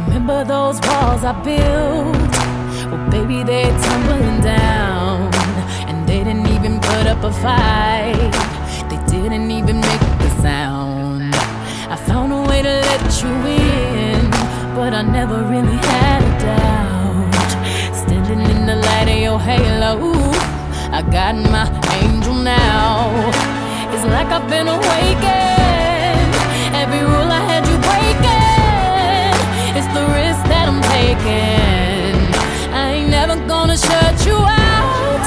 Remember those walls I built? Well, baby, they're tumbling down. And they didn't even put up a fight. They didn't even make a sound. I found a way to let you in, but I never really had a doubt. Standing in the light of your halo, I got my angel now. It's like I've been awakened. Every rule I had you breaking, it's the risk that I'm taking. I ain't never gonna shut you out.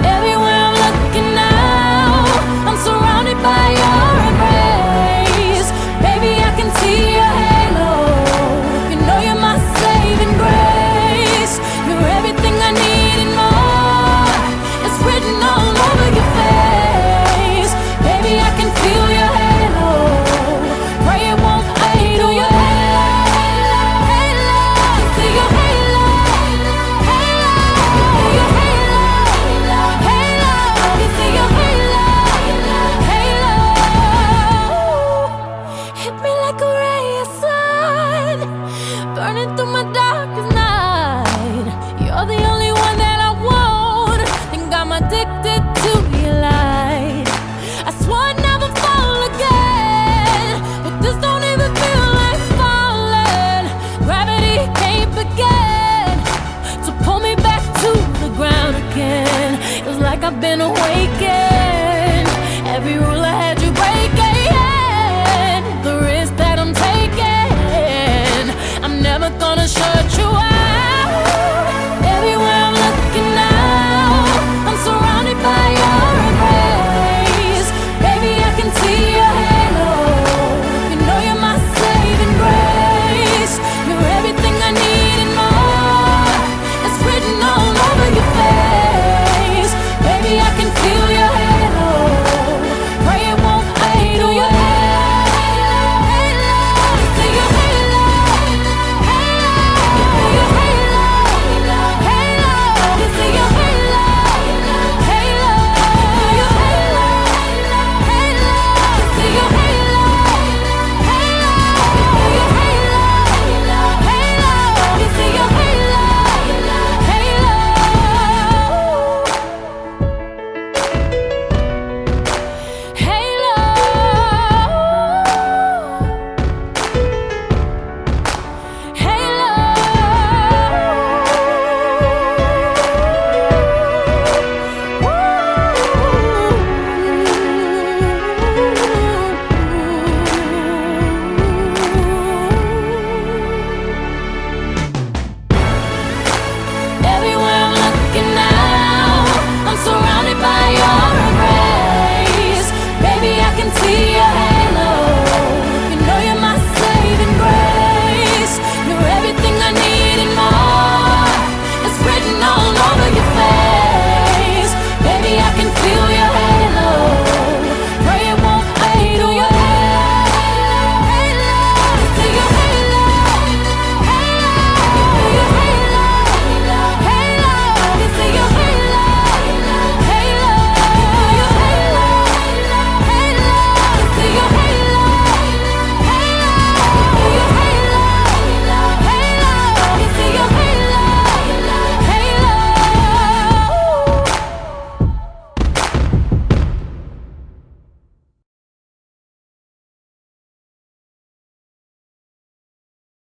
Everywhere I'm looking now, I'm surrounded by your embrace. Baby, I can see your halo. You know you're my saving grace. You're everything I need and more. It's written all over your face. Baby, I can feel your halo. Pray it won't fade. Oh, your halo, halo, halo. See your halo, halo, your halo, halo. You see your halo, halo. Hit me like a ray of sun, burning through my darkest night. You're the only one that I want. Think I'm addicted to your light. I swore I'd never fall again, but this don't even feel like falling. Gravity can't begin to pull me back to the ground again. It's like I've been awakened. Every rule I had you breaking, the risk that I'm taking, I'm never gonna show